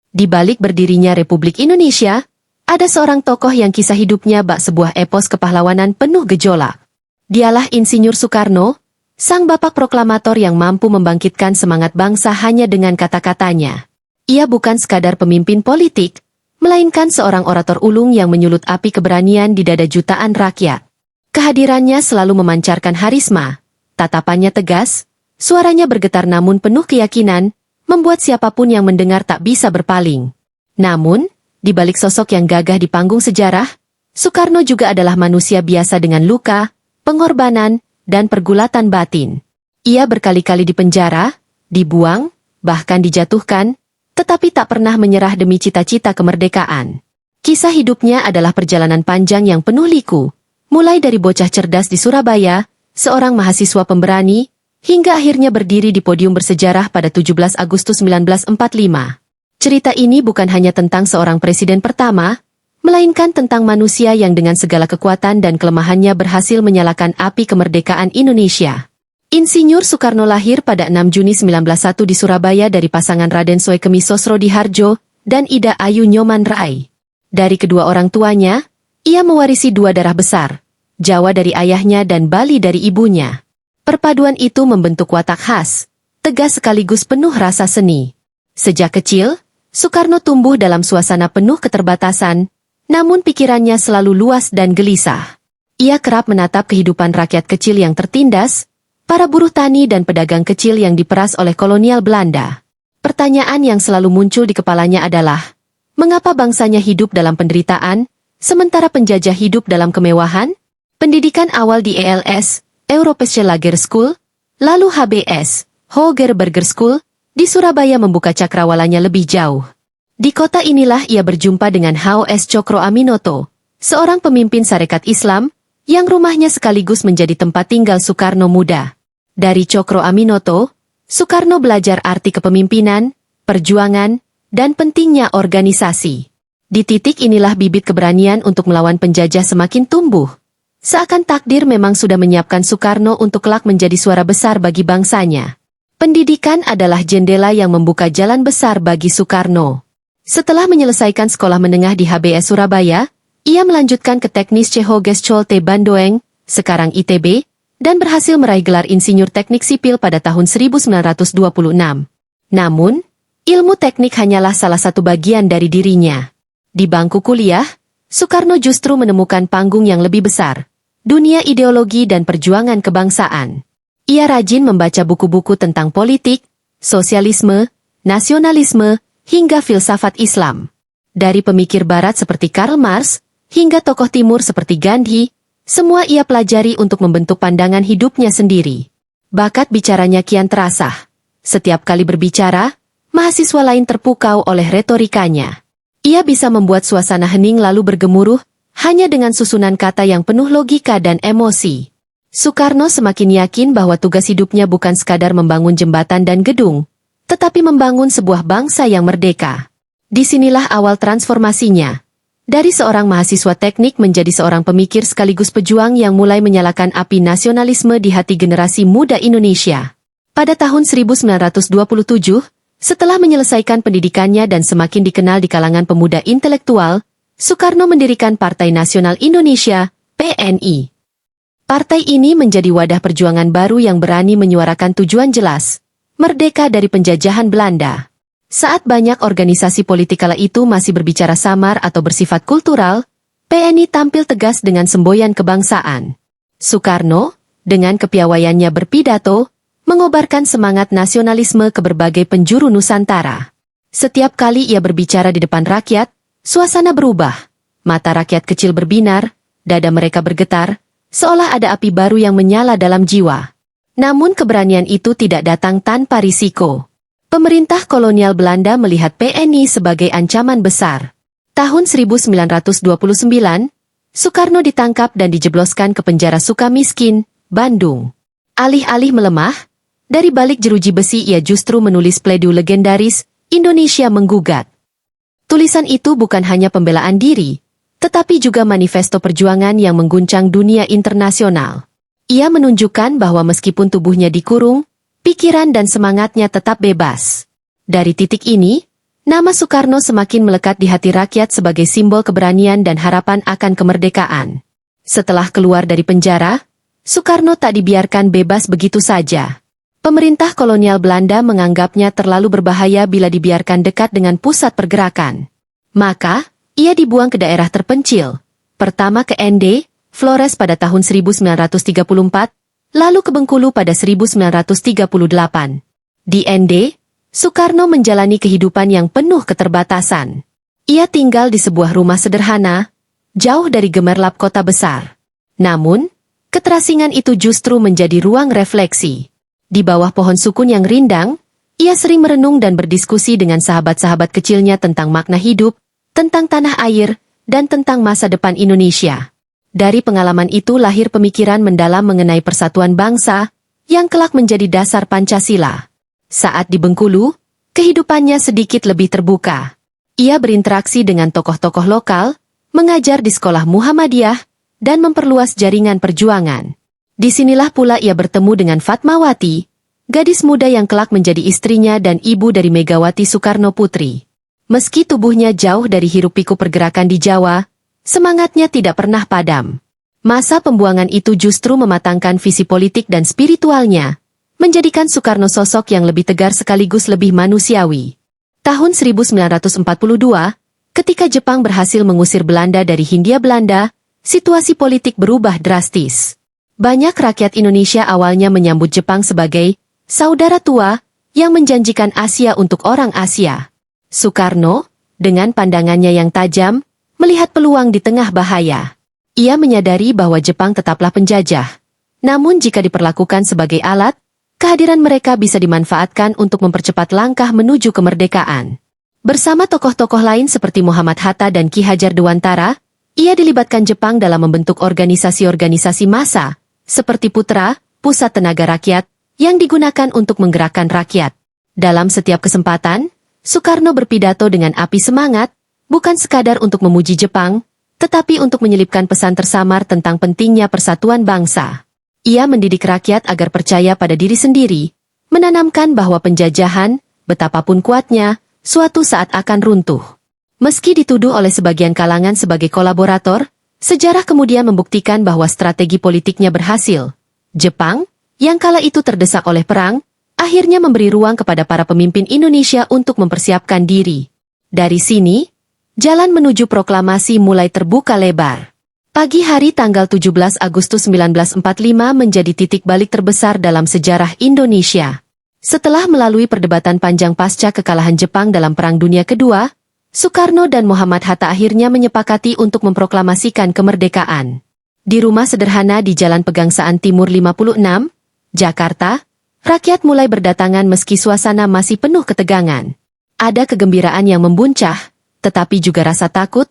Di balik berdirinya Republik Indonesia, ada seorang tokoh yang kisah hidupnya bak sebuah epos kepahlawanan penuh gejolak. Dialah Insinyur Soekarno, sang bapak proklamator yang mampu membangkitkan semangat bangsa hanya dengan kata-katanya. Ia bukan sekadar pemimpin politik, melainkan seorang orator ulung yang menyulut api keberanian di dada jutaan rakyat. Kehadirannya selalu memancarkan harisma, tatapannya tegas, suaranya bergetar namun penuh keyakinan, membuat siapapun yang mendengar tak bisa berpaling. Namun, di balik sosok yang gagah di panggung sejarah, Soekarno juga adalah manusia biasa dengan luka, pengorbanan, dan pergulatan batin. Ia berkali-kali dipenjara, dibuang, bahkan dijatuhkan, tetapi tak pernah menyerah demi cita-cita kemerdekaan. Kisah hidupnya adalah perjalanan panjang yang penuh liku, mulai dari bocah cerdas di Surabaya, seorang mahasiswa pemberani, hingga akhirnya berdiri di podium bersejarah pada 17 Agustus 1945. Cerita ini bukan hanya tentang seorang presiden pertama, melainkan tentang manusia yang dengan segala kekuatan dan kelemahannya berhasil menyalakan api kemerdekaan Indonesia. Insinyur Soekarno lahir pada 6 Juni 1901 di Surabaya dari pasangan Raden Soekemi Sosrodihardjo dan Ida Ayu Nyoman Rai. Dari kedua orang tuanya, ia mewarisi dua darah besar, Jawa dari ayahnya dan Bali dari ibunya. Perpaduan itu membentuk watak khas, tegas sekaligus penuh rasa seni. Sejak kecil, Soekarno tumbuh dalam suasana penuh keterbatasan, namun pikirannya selalu luas dan gelisah. Ia kerap menatap kehidupan rakyat kecil yang tertindas, para buruh tani dan pedagang kecil yang diperas oleh kolonial Belanda. Pertanyaan yang selalu muncul di kepalanya adalah, mengapa bangsanya hidup dalam penderitaan, sementara penjajah hidup dalam kemewahan? Pendidikan awal di ELS, Europäische Lagerschool, lalu HBS, Hoger Burger School, di Surabaya membuka cakrawalanya lebih jauh. Di kota inilah ia berjumpa dengan H.O.S. Cokro Aminoto, seorang pemimpin Sarekat Islam, yang rumahnya sekaligus menjadi tempat tinggal Soekarno muda. Dari Cokro Aminoto, Soekarno belajar arti kepemimpinan, perjuangan, dan pentingnya organisasi. Di titik inilah bibit keberanian untuk melawan penjajah semakin tumbuh. Seakan takdir memang sudah menyiapkan Soekarno untuk kelak menjadi suara besar bagi bangsanya. Pendidikan adalah jendela yang membuka jalan besar bagi Soekarno. Setelah menyelesaikan sekolah menengah di HBS Surabaya, ia melanjutkan ke Teknis Hogeschool Bandoeng, sekarang ITB, dan berhasil meraih gelar Insinyur Teknik Sipil pada tahun 1926. Namun, ilmu teknik hanyalah salah satu bagian dari dirinya. Di bangku kuliah, Soekarno justru menemukan panggung yang lebih besar, dunia ideologi dan perjuangan kebangsaan. Ia rajin membaca buku-buku tentang politik, sosialisme, nasionalisme, hingga filsafat Islam. Dari pemikir barat seperti Karl Marx, hingga tokoh timur seperti Gandhi, semua ia pelajari untuk membentuk pandangan hidupnya sendiri. Bakat bicaranya kian terasah. Setiap kali berbicara, mahasiswa lain terpukau oleh retorikanya. Ia bisa membuat suasana hening lalu bergemuruh, hanya dengan susunan kata yang penuh logika dan emosi. Soekarno semakin yakin bahwa tugas hidupnya bukan sekadar membangun jembatan dan gedung, tetapi membangun sebuah bangsa yang merdeka. Disinilah awal transformasinya. Dari seorang mahasiswa teknik menjadi seorang pemikir sekaligus pejuang yang mulai menyalakan api nasionalisme di hati generasi muda Indonesia. Pada tahun 1927, setelah menyelesaikan pendidikannya dan semakin dikenal di kalangan pemuda intelektual, Soekarno mendirikan Partai Nasional Indonesia, PNI. Partai ini menjadi wadah perjuangan baru yang berani menyuarakan tujuan jelas, merdeka dari penjajahan Belanda. Saat banyak organisasi politik kala itu masih berbicara samar atau bersifat kultural, PNI tampil tegas dengan semboyan kebangsaan. Soekarno, dengan kepiawaiannya berpidato, mengobarkan semangat nasionalisme ke berbagai penjuru Nusantara. Setiap kali ia berbicara di depan rakyat, suasana berubah. Mata rakyat kecil berbinar, dada mereka bergetar, seolah ada api baru yang menyala dalam jiwa. Namun keberanian itu tidak datang tanpa risiko. Pemerintah kolonial Belanda melihat PNI sebagai ancaman besar. Tahun 1929, Soekarno ditangkap dan dijebloskan ke penjara Sukamiskin, Bandung. Alih-alih melemah, dari balik jeruji besi ia justru menulis pledoi legendaris, Indonesia Menggugat. Tulisan itu bukan hanya pembelaan diri, tetapi juga manifesto perjuangan yang mengguncang dunia internasional. Ia menunjukkan bahwa meskipun tubuhnya dikurung, pikiran dan semangatnya tetap bebas. Dari titik ini, nama Soekarno semakin melekat di hati rakyat sebagai simbol keberanian dan harapan akan kemerdekaan. Setelah keluar dari penjara, Soekarno tak dibiarkan bebas begitu saja. Pemerintah kolonial Belanda menganggapnya terlalu berbahaya bila dibiarkan dekat dengan pusat pergerakan. Maka, ia dibuang ke daerah terpencil, pertama ke Ende, Flores pada tahun 1934, lalu ke Bengkulu pada 1938. Di Ende, Soekarno menjalani kehidupan yang penuh keterbatasan. Ia tinggal di sebuah rumah sederhana, jauh dari gemerlap kota besar. Namun, keterasingan itu justru menjadi ruang refleksi. Di bawah pohon sukun yang rindang, ia sering merenung dan berdiskusi dengan sahabat-sahabat kecilnya tentang makna hidup, tentang tanah air, dan tentang masa depan Indonesia. Dari pengalaman itu lahir pemikiran mendalam mengenai persatuan bangsa, yang kelak menjadi dasar Pancasila. Saat di Bengkulu, kehidupannya sedikit lebih terbuka. Ia berinteraksi dengan tokoh-tokoh lokal, mengajar di sekolah Muhammadiyah, dan memperluas jaringan perjuangan. Disinilah pula ia bertemu dengan Fatmawati, gadis muda yang kelak menjadi istrinya dan ibu dari Megawati Soekarno Putri. Meski tubuhnya jauh dari hiruk-pikuk pergerakan di Jawa, semangatnya tidak pernah padam. Masa pembuangan itu justru mematangkan visi politik dan spiritualnya, menjadikan Soekarno sosok yang lebih tegar sekaligus lebih manusiawi. Tahun 1942, ketika Jepang berhasil mengusir Belanda dari Hindia Belanda, situasi politik berubah drastis. Banyak rakyat Indonesia awalnya menyambut Jepang sebagai saudara tua yang menjanjikan Asia untuk orang Asia. Soekarno, dengan pandangannya yang tajam, melihat peluang di tengah bahaya. Ia menyadari bahwa Jepang tetaplah penjajah. Namun jika diperlakukan sebagai alat, kehadiran mereka bisa dimanfaatkan untuk mempercepat langkah menuju kemerdekaan. Bersama tokoh-tokoh lain seperti Muhammad Hatta dan Ki Hajar Dewantara, ia dilibatkan Jepang dalam membentuk organisasi-organisasi massa, seperti Putra, Pusat Tenaga Rakyat, yang digunakan untuk menggerakkan rakyat. Dalam setiap kesempatan, Soekarno berpidato dengan api semangat, bukan sekadar untuk memuji Jepang, tetapi untuk menyelipkan pesan tersamar tentang pentingnya persatuan bangsa. Ia mendidik rakyat agar percaya pada diri sendiri, menanamkan bahwa penjajahan, betapapun kuatnya, suatu saat akan runtuh. Meski dituduh oleh sebagian kalangan sebagai kolaborator, sejarah kemudian membuktikan bahwa strategi politiknya berhasil. Jepang, yang kala itu terdesak oleh perang, akhirnya memberi ruang kepada para pemimpin Indonesia untuk mempersiapkan diri. Dari sini, jalan menuju proklamasi mulai terbuka lebar. Pagi hari tanggal 17 Agustus 1945 menjadi titik balik terbesar dalam sejarah Indonesia. Setelah melalui perdebatan panjang pasca kekalahan Jepang dalam Perang Dunia Kedua, Soekarno dan Muhammad Hatta akhirnya menyepakati untuk memproklamasikan kemerdekaan. Di rumah sederhana di Jalan Pegangsaan Timur 56, Jakarta, rakyat mulai berdatangan meski suasana masih penuh ketegangan. Ada kegembiraan yang membuncah, tetapi juga rasa takut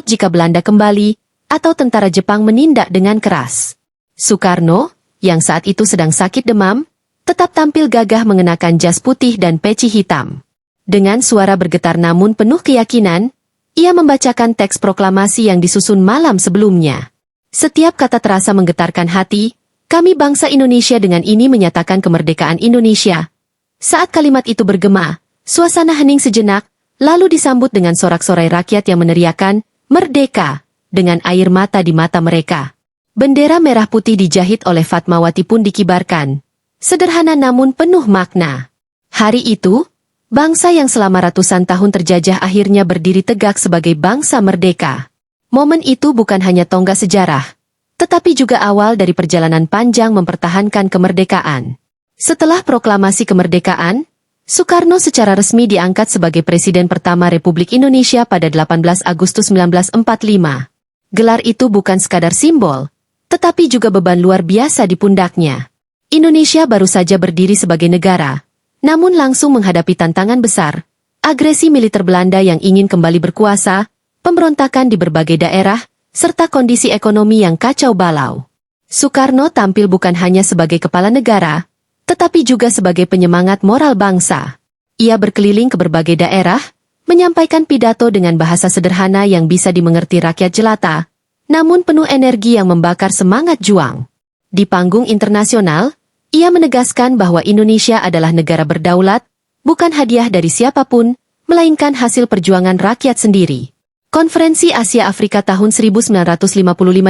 jika Belanda kembali, atau tentara Jepang menindak dengan keras. Soekarno, yang saat itu sedang sakit demam, tetap tampil gagah mengenakan jas putih dan peci hitam. Dengan suara bergetar namun penuh keyakinan, ia membacakan teks proklamasi yang disusun malam sebelumnya. Setiap kata terasa menggetarkan hati, kami bangsa Indonesia dengan ini menyatakan kemerdekaan Indonesia. Saat kalimat itu bergema, suasana hening sejenak, lalu disambut dengan sorak-sorai rakyat yang meneriakan, "Merdeka!" dengan air mata di mata mereka. Bendera merah putih dijahit oleh Fatmawati pun dikibarkan. Sederhana namun penuh makna. Hari itu, bangsa yang selama ratusan tahun terjajah akhirnya berdiri tegak sebagai bangsa merdeka. Momen itu bukan hanya tonggak sejarah, tetapi juga awal dari perjalanan panjang mempertahankan kemerdekaan. Setelah proklamasi kemerdekaan, Soekarno secara resmi diangkat sebagai Presiden pertama Republik Indonesia pada 18 Agustus 1945. Gelar itu bukan sekadar simbol, tetapi juga beban luar biasa di pundaknya. Indonesia baru saja berdiri sebagai negara, namun langsung menghadapi tantangan besar, agresi militer Belanda yang ingin kembali berkuasa, pemberontakan di berbagai daerah, serta kondisi ekonomi yang kacau balau. Soekarno tampil bukan hanya sebagai kepala negara, tetapi juga sebagai penyemangat moral bangsa. Ia berkeliling ke berbagai daerah, menyampaikan pidato dengan bahasa sederhana yang bisa dimengerti rakyat jelata, namun penuh energi yang membakar semangat juang. Di panggung internasional, ia menegaskan bahwa Indonesia adalah negara berdaulat, bukan hadiah dari siapapun, melainkan hasil perjuangan rakyat sendiri. Konferensi Asia Afrika tahun 1955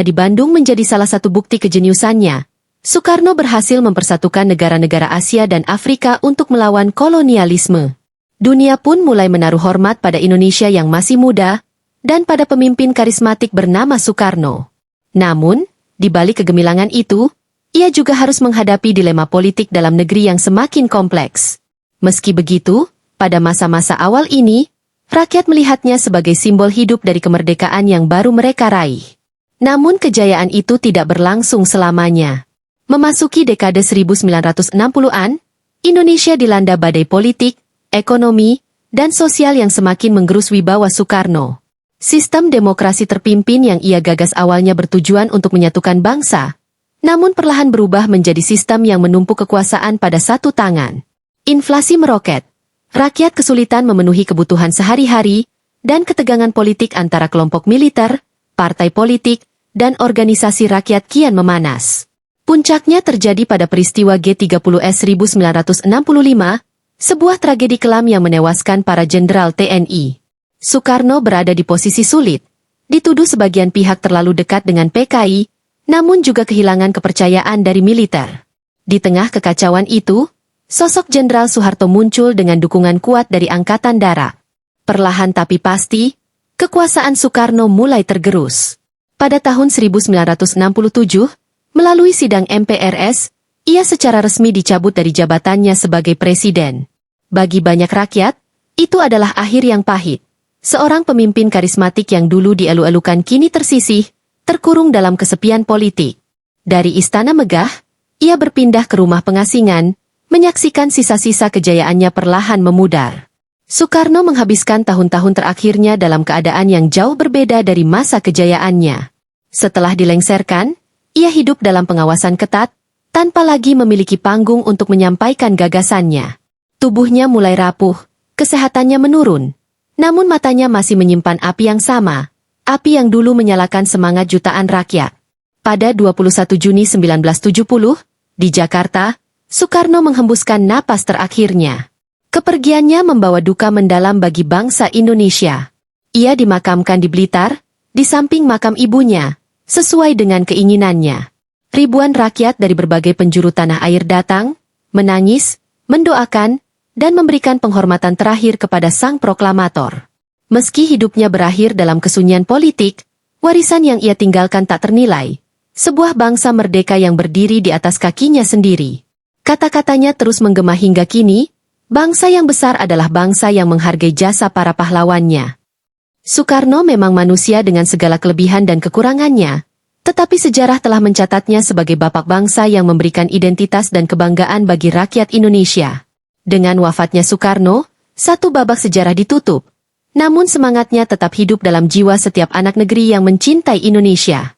di Bandung menjadi salah satu bukti kejeniusannya. Soekarno berhasil mempersatukan negara-negara Asia dan Afrika untuk melawan kolonialisme. Dunia pun mulai menaruh hormat pada Indonesia yang masih muda, dan pada pemimpin karismatik bernama Soekarno. Namun, di balik kegemilangan itu, ia juga harus menghadapi dilema politik dalam negeri yang semakin kompleks. Meski begitu, pada masa-masa awal ini, rakyat melihatnya sebagai simbol hidup dari kemerdekaan yang baru mereka raih. Namun kejayaan itu tidak berlangsung selamanya. Memasuki dekade 1960-an, Indonesia dilanda badai politik, ekonomi, dan sosial yang semakin menggerus wibawa Soekarno. Sistem demokrasi terpimpin yang ia gagas awalnya bertujuan untuk menyatukan bangsa, namun perlahan berubah menjadi sistem yang menumpuk kekuasaan pada satu tangan. Inflasi meroket. Rakyat kesulitan memenuhi kebutuhan sehari-hari, dan ketegangan politik antara kelompok militer, partai politik, dan organisasi rakyat kian memanas. Puncaknya terjadi pada peristiwa G30S 1965, sebuah tragedi kelam yang menewaskan para jenderal TNI. Soekarno berada di posisi sulit, dituduh sebagian pihak terlalu dekat dengan PKI, namun juga kehilangan kepercayaan dari militer. Di tengah kekacauan itu, sosok Jenderal Soeharto muncul dengan dukungan kuat dari Angkatan Darat. Perlahan tapi pasti, kekuasaan Soekarno mulai tergerus. Pada tahun 1967, melalui sidang MPRS, ia secara resmi dicabut dari jabatannya sebagai presiden. Bagi banyak rakyat, itu adalah akhir yang pahit. Seorang pemimpin karismatik yang dulu dielu-elukan kini tersisih, terkurung dalam kesepian politik. Dari istana megah, ia berpindah ke rumah pengasingan, menyaksikan sisa-sisa kejayaannya perlahan memudar. Soekarno menghabiskan tahun-tahun terakhirnya dalam keadaan yang jauh berbeda dari masa kejayaannya. Setelah dilengserkan, ia hidup dalam pengawasan ketat, tanpa lagi memiliki panggung untuk menyampaikan gagasannya. Tubuhnya mulai rapuh, kesehatannya menurun, namun matanya masih menyimpan api yang sama, api yang dulu menyalakan semangat jutaan rakyat. Pada 21 Juni 1970, di Jakarta, Soekarno menghembuskan napas terakhirnya. Kepergiannya membawa duka mendalam bagi bangsa Indonesia. Ia dimakamkan di Blitar, di samping makam ibunya, sesuai dengan keinginannya. Ribuan rakyat dari berbagai penjuru tanah air datang, menangis, mendoakan, dan memberikan penghormatan terakhir kepada sang proklamator. Meski hidupnya berakhir dalam kesunyian politik, warisan yang ia tinggalkan tak ternilai. Sebuah bangsa merdeka yang berdiri di atas kakinya sendiri. Kata-katanya terus menggema hingga kini, bangsa yang besar adalah bangsa yang menghargai jasa para pahlawannya. Soekarno memang manusia dengan segala kelebihan dan kekurangannya, tetapi sejarah telah mencatatnya sebagai bapak bangsa yang memberikan identitas dan kebanggaan bagi rakyat Indonesia. Dengan wafatnya Soekarno, satu babak sejarah ditutup, namun semangatnya tetap hidup dalam jiwa setiap anak negeri yang mencintai Indonesia.